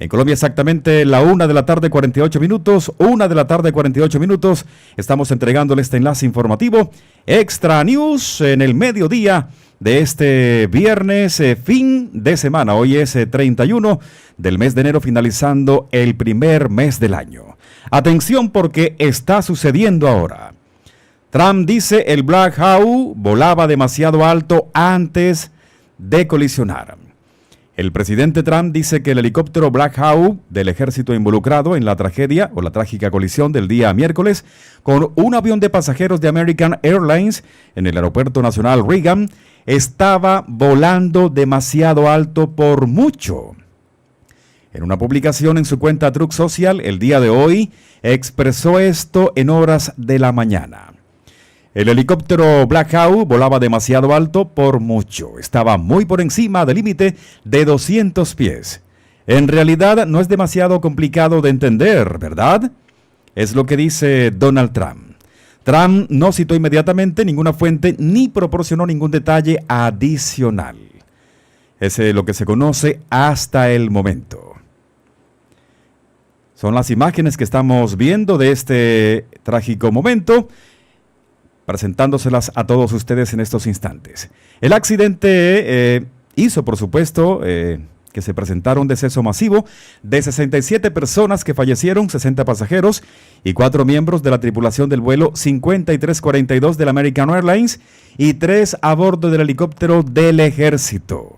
En Colombia exactamente la 1 de la tarde 48 minutos, 1 de la tarde 48 minutos, estamos entregándole este enlace informativo, Extra News, en el mediodía de este viernes, fin de semana. Hoy es 31 del mes de enero, finalizando el primer mes del año. Atención porque está sucediendo ahora. Trump dice el Black Hawk volaba demasiado alto antes de colisionar. El presidente Trump dice que el helicóptero Black Hawk del ejército involucrado en la tragedia o la trágica colisión del día miércoles con un avión de pasajeros de American Airlines en el aeropuerto nacional Reagan estaba volando demasiado alto por mucho. En una publicación en su cuenta Truth Social el día de hoy expresó esto en horas de la mañana. El helicóptero Black Hawk volaba demasiado alto por mucho. Estaba muy por encima del límite de 200 pies. En realidad no es demasiado complicado de entender, ¿verdad? Es lo que dice Donald Trump. Trump no citó inmediatamente ninguna fuente ni proporcionó ningún detalle adicional. Es lo que se conoce hasta el momento. Son las imágenes que estamos viendo de este trágico momento, presentándoselas a todos ustedes en estos instantes. El accidente hizo, por supuesto, que se presentara un deceso masivo de 67 personas que fallecieron, 60 pasajeros y 4 miembros de la tripulación del vuelo 5342 del American Airlines y 3 a bordo del helicóptero del Ejército.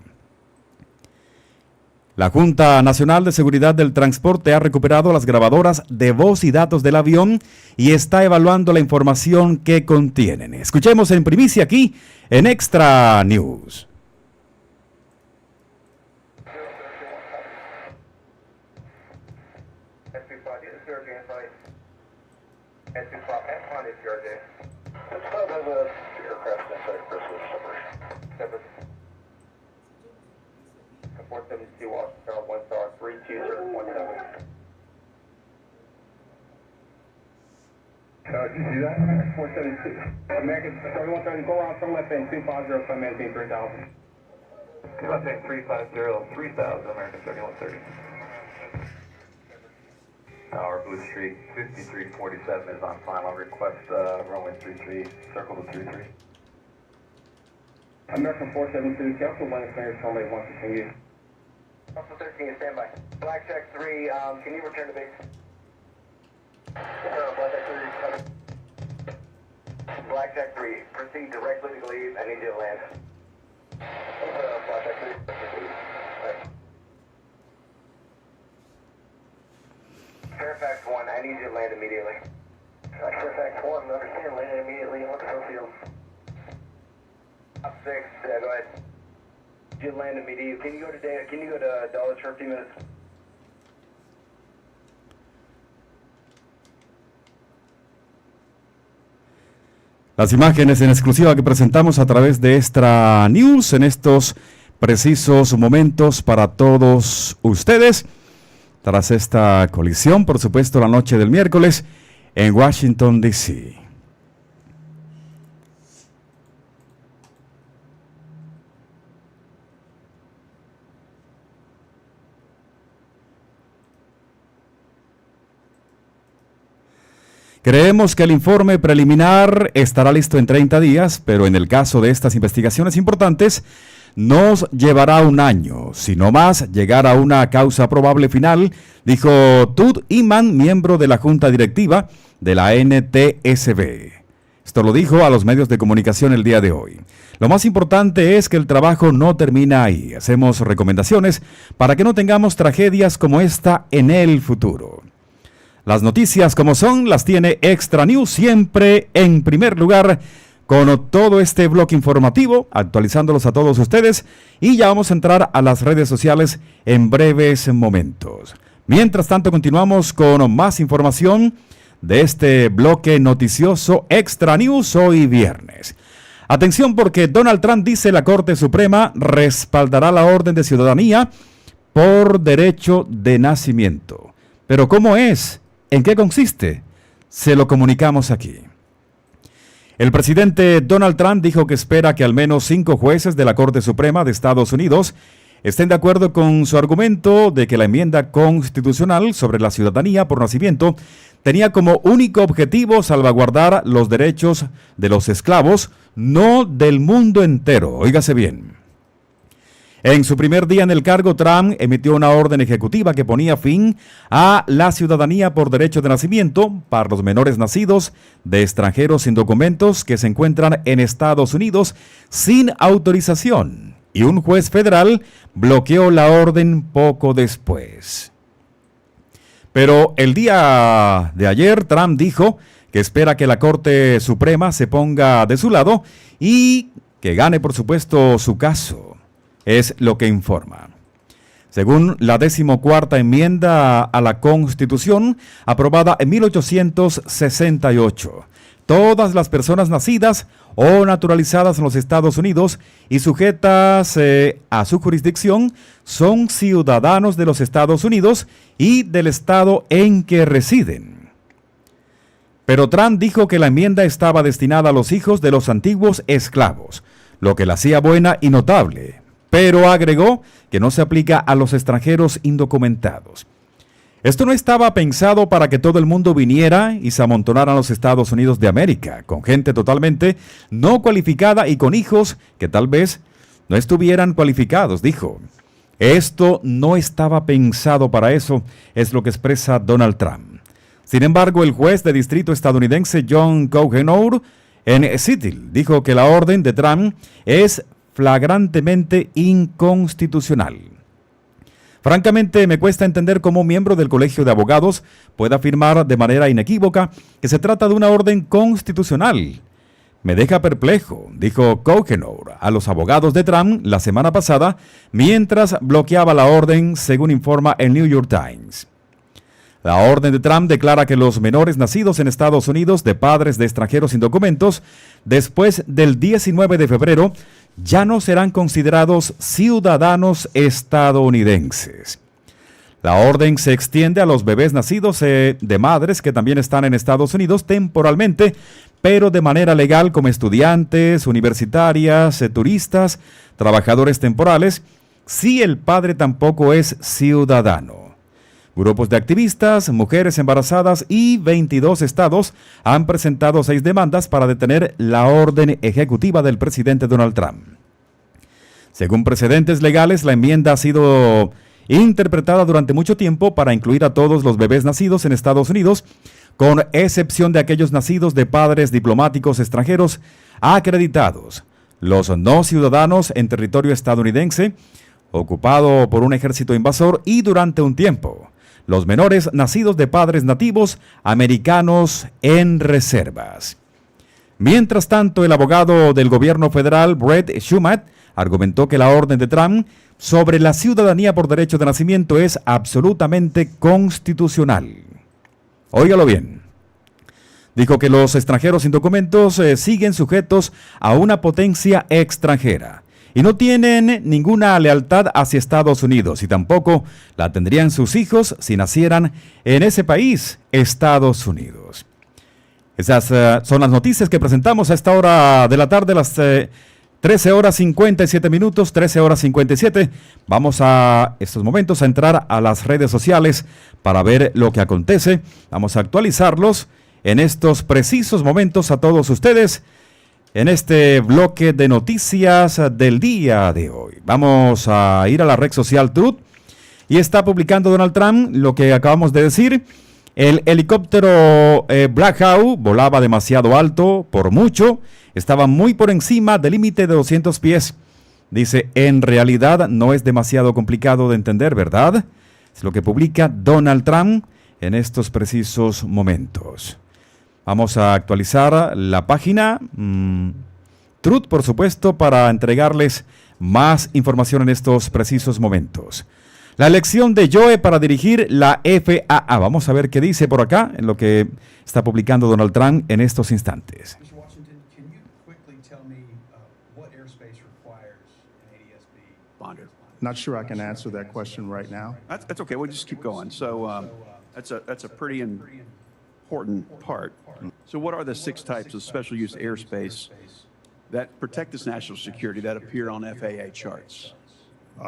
La Junta Nacional de Seguridad del Transporte ha recuperado las grabadoras de voz y datos del avión y está evaluando la información que contienen. Escuchemos en primicia aquí en Extra News. Did you see that? 472. American 3130, go out from left end 250, from maintain 3000. Left end 350, 3000, American 3130. Tower, Blue Street, 5347 is on final. Request runway 33, circle to 33. American 472, cancel one clearance, runway 1, continue. Alpha 13, standby. Blackjack 3, can you return to base? Blackjack 3, proceed directly to Leavitt. I need you to land. Blackjack 3, proceed. Fairfax 1, I need you to land immediately. Fairfax 1, understand, land immediately. What's the field? Top 6, go ahead. You land immediately. Can you go to Dulles for a few minutes? Las imágenes en exclusiva que presentamos a través de Extra News en estos precisos momentos para todos ustedes. Tras esta colisión, por supuesto, la noche del miércoles en Washington, D.C. Creemos que el informe preliminar estará listo en 30 días, pero en el caso de estas investigaciones importantes, nos llevará un año, si no más, llegar a una causa probable final, dijo Tud Iman, miembro de la Junta Directiva de la NTSB. Esto lo dijo a los medios de comunicación el día de hoy. Lo más importante es que el trabajo no termina ahí. Hacemos recomendaciones para que no tengamos tragedias como esta en el futuro. Las noticias como son, las tiene Extra News siempre en primer lugar con todo este bloque informativo, actualizándolos a todos ustedes y ya vamos a entrar a las redes sociales en breves momentos. Mientras tanto, continuamos con más información de este bloque noticioso Extra News hoy viernes. Atención porque Donald Trump dice la Corte Suprema respaldará la orden de ciudadanía por derecho de nacimiento. Pero ¿cómo es? ¿En qué consiste? Se lo comunicamos aquí. El presidente Donald Trump dijo que espera que al menos 5 jueces de la Corte Suprema de Estados Unidos estén de acuerdo con su argumento de que la enmienda constitucional sobre la ciudadanía por nacimiento tenía como único objetivo salvaguardar los derechos de los esclavos, no del mundo entero. Óigase bien. En su primer día en el cargo, Trump emitió una orden ejecutiva que ponía fin a la ciudadanía por derecho de nacimiento para los menores nacidos de extranjeros sin documentos que se encuentran en Estados Unidos sin autorización. Y un juez federal bloqueó la orden poco después. Pero el día de ayer, Trump dijo que espera que la Corte Suprema se ponga de su lado y que gane, por supuesto, su caso. Es lo que informa. Según la 14ª enmienda a la Constitución, aprobada en 1868, todas las personas nacidas o naturalizadas en los Estados Unidos y sujetas a su jurisdicción son ciudadanos de los Estados Unidos y del estado en que residen. Pero Trump dijo que la enmienda estaba destinada a los hijos de los antiguos esclavos, lo que la hacía buena y notable, pero agregó que no se aplica a los extranjeros indocumentados. Esto no estaba pensado para que todo el mundo viniera y se amontonara a los Estados Unidos de América, con gente totalmente no cualificada y con hijos que tal vez no estuvieran cualificados, dijo. Esto no estaba pensado para eso, es lo que expresa Donald Trump. Sin embargo, el juez de distrito estadounidense John Cohenor en Seattle dijo que la orden de Trump es flagrantemente inconstitucional. Francamente, me cuesta entender cómo un miembro del Colegio de Abogados puede afirmar de manera inequívoca que se trata de una orden constitucional. Me deja perplejo, dijo Cohenor a los abogados de Trump la semana pasada mientras bloqueaba la orden, según informa el New York Times. La orden de Trump declara que los menores nacidos en Estados Unidos de padres de extranjeros sin documentos después del 19 de febrero ya no serán considerados ciudadanos estadounidenses. La orden se extiende a los bebés nacidos de madres que también están en Estados Unidos temporalmente, pero de manera legal como estudiantes, universitarias, turistas, trabajadores temporales, si el padre tampoco es ciudadano. Grupos de activistas, mujeres embarazadas y 22 estados han presentado 6 demandas para detener la orden ejecutiva del presidente Donald Trump. Según precedentes legales, la enmienda ha sido interpretada durante mucho tiempo para incluir a todos los bebés nacidos en Estados Unidos, con excepción de aquellos nacidos de padres diplomáticos extranjeros acreditados, los no ciudadanos en territorio estadounidense, ocupado por un ejército invasor y durante un tiempo, los menores nacidos de padres nativos americanos en reservas. Mientras tanto, el abogado del gobierno federal, Brett Shumat, argumentó que la orden de Trump sobre la ciudadanía por derecho de nacimiento es absolutamente constitucional. Óigalo bien. Dijo que los extranjeros sin documentos siguen sujetos a una potencia extranjera y no tienen ninguna lealtad hacia Estados Unidos y tampoco la tendrían sus hijos si nacieran en ese país, Estados Unidos. Esas son las noticias que presentamos a esta hora de la tarde, las 13 horas 57 minutos, 13 horas 57. Vamos a estos momentos a entrar a las redes sociales para ver lo que acontece. Vamos a actualizarlos en estos precisos momentos a todos ustedes en este bloque de noticias del día de hoy. Vamos a ir a la red social Truth y está publicando Donald Trump lo que acabamos de decir. El helicóptero Black Hawk volaba demasiado alto, por mucho, estaba muy por encima del límite de 200 pies. Dice, en realidad no es demasiado complicado de entender, ¿verdad? Es lo que publica Donald Trump en estos precisos momentos. Vamos a actualizar la página Truth, por supuesto, para entregarles más información en estos precisos momentos. La elección de Joe para dirigir la FAA. Vamos a ver qué dice por acá en lo que está publicando Donald Trump en estos instantes. Not sure I can answer that question right now. That's okay. We'll just keep going. So that's a pretty important part. So what are the 6 types of special use airspace that protect this national security that appear on FAA charts?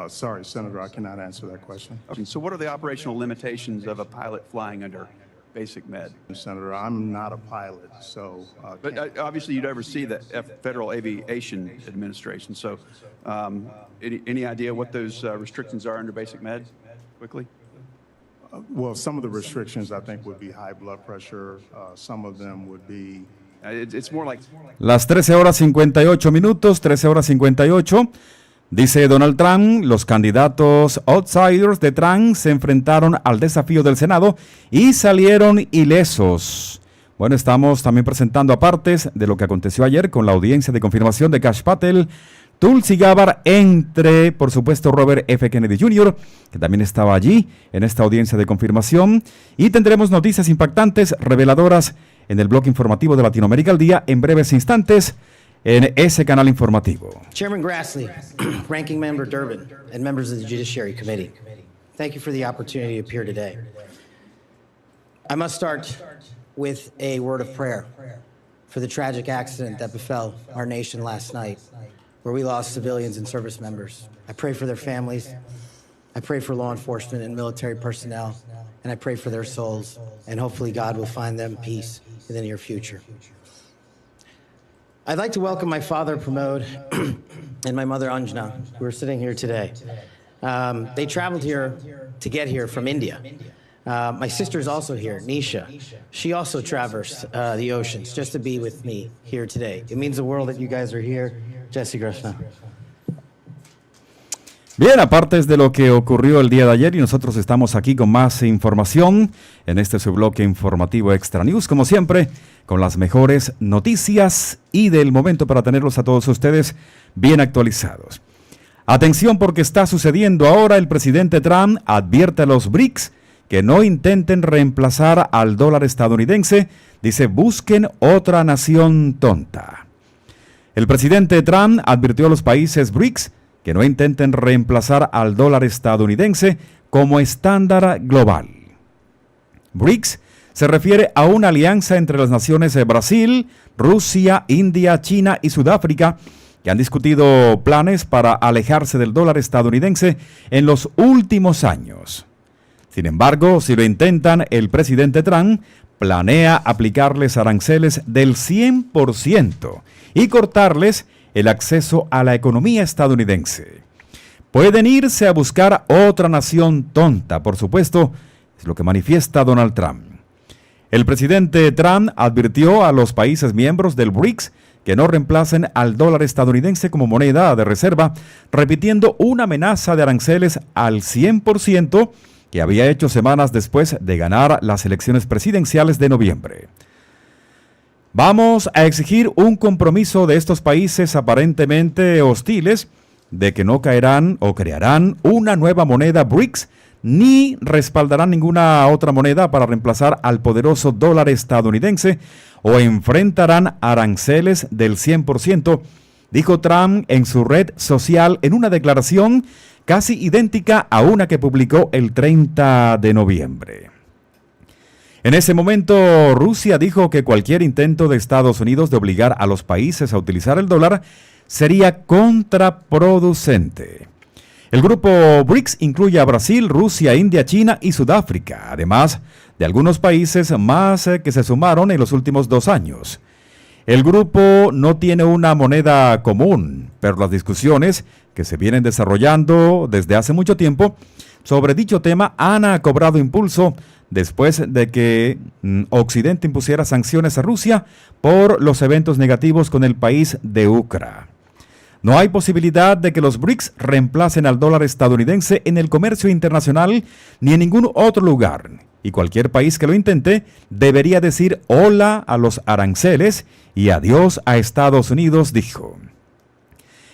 Sorry, Senator, I cannot answer that question. Okay, so what are the operational limitations of a pilot flying under basic med? Senator, I'm not a pilot, so... but obviously you'd oversee the Federal Aviation Administration, so any idea what those restrictions are under basic med, quickly? Well, some of the restrictions I think would be high blood pressure. Some of them would be... It's more like... Las 13 horas 58 minutos, 13 horas 58. Dice Donald Trump, los candidatos outsiders de Trump se enfrentaron al desafío del Senado y salieron ilesos. Bueno, estamos también presentando apartes de lo que aconteció ayer con la audiencia de confirmación de Kash Patel, Tulsi Gabbard, entre, por supuesto, Robert F. Kennedy Jr., que también estaba allí en esta audiencia de confirmación. Y tendremos noticias impactantes, reveladoras en el bloque informativo de Latinoamérica al Día en breves instantes en ese canal informativo. Chairman Grassley, Ranking Member Durbin, and members of the Judiciary Committee, thank you for the opportunity to appear today. I must start with a word of prayer for the tragic accident that befell our nation last night, where we lost civilians and service members. I pray for their families. I pray for law enforcement and military personnel, and I pray for their souls, and hopefully God will find them peace in the near future. I'd like to welcome my father, Pramod, and my mother, Anjana, who are sitting here today. They traveled here to get here from India. My sister's also here, Nisha. She also traversed the oceans just to be with me here today. It means the world that you guys are here. Jesse Greshna. Bien, aparte de lo que ocurrió el día de ayer y nosotros estamos aquí con más información en este subbloque informativo Extra News, como siempre, con las mejores noticias y del momento para tenerlos a todos ustedes bien actualizados. Atención porque está sucediendo ahora. El presidente Trump advierte a los BRICS que no intenten reemplazar al dólar estadounidense. Dice, busquen otra nación tonta. El presidente Trump advirtió a los países BRICS que no intenten reemplazar al dólar estadounidense como estándar global. BRICS se refiere a una alianza entre las naciones de Brasil, Rusia, India, China y Sudáfrica que han discutido planes para alejarse del dólar estadounidense en los últimos años. Sin embargo, si lo intentan, el presidente Trump planea aplicarles aranceles del 100% y cortarles el acceso a la economía estadounidense. Pueden irse a buscar otra nación tonta, por supuesto, es lo que manifiesta Donald Trump. El presidente Trump advirtió a los países miembros del BRICS que no reemplacen al dólar estadounidense como moneda de reserva, repitiendo una amenaza de aranceles al 100% que había hecho semanas después de ganar las elecciones presidenciales de noviembre. Vamos a exigir un compromiso de estos países aparentemente hostiles de que no caerán o crearán una nueva moneda BRICS ni respaldarán ninguna otra moneda para reemplazar al poderoso dólar estadounidense o enfrentarán aranceles del 100%, dijo Trump en su red social en una declaración casi idéntica a una que publicó el 30 de noviembre. En ese momento, Rusia dijo que cualquier intento de Estados Unidos de obligar a los países a utilizar el dólar sería contraproducente. El grupo BRICS incluye a Brasil, Rusia, India, China y Sudáfrica, además de algunos países más que se sumaron en los últimos 2 años. El grupo no tiene una moneda común, pero las discusiones que se vienen desarrollando desde hace mucho tiempo sobre dicho tema han cobrado impulso después de que Occidente impusiera sanciones a Rusia por los eventos negativos con el país de Ucrania. No hay posibilidad de que los BRICS reemplacen al dólar estadounidense en el comercio internacional ni en ningún otro lugar, y cualquier país que lo intente debería decir hola a los aranceles y adiós a Estados Unidos, dijo.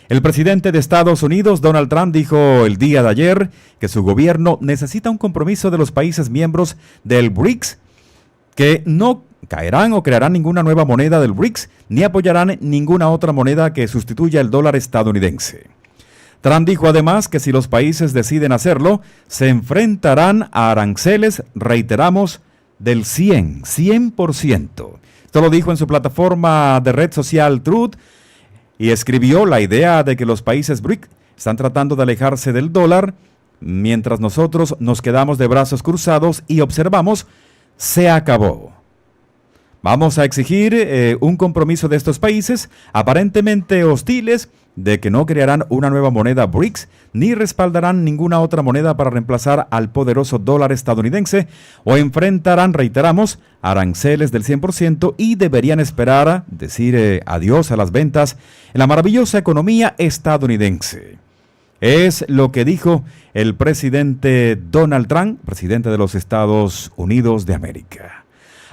El presidente de Estados Unidos, Donald Trump, dijo el día de ayer que su gobierno necesita un compromiso de los países miembros del BRICS que no caerán o crearán ninguna nueva moneda del BRICS ni apoyarán ninguna otra moneda que sustituya el dólar estadounidense. Trump dijo además que si los países deciden hacerlo, se enfrentarán a aranceles, reiteramos, del 100%. Esto lo dijo en su plataforma de red social Truth y escribió la idea de que los países BRICS están tratando de alejarse del dólar mientras nosotros nos quedamos de brazos cruzados y observamos, se acabó. Vamos a exigir un compromiso de estos países aparentemente hostiles de que no crearán una nueva moneda BRICS ni respaldarán ninguna otra moneda para reemplazar al poderoso dólar estadounidense o enfrentarán, reiteramos, aranceles del 100% y deberían esperar decir adiós a las ventas en la maravillosa economía estadounidense. Es lo que dijo el presidente Donald Trump, presidente de los Estados Unidos de América.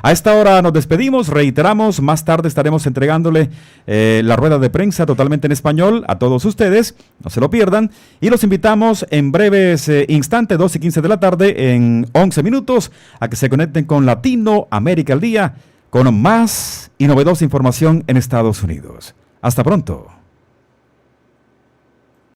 A esta hora nos despedimos, reiteramos, más tarde estaremos entregándole la rueda de prensa totalmente en español a todos ustedes, no se lo pierdan, y los invitamos en breves instantes, 2:15 de la tarde, en 11 minutos, a que se conecten con Latinoamérica al Día, con más y novedosa información en Estados Unidos. Hasta pronto.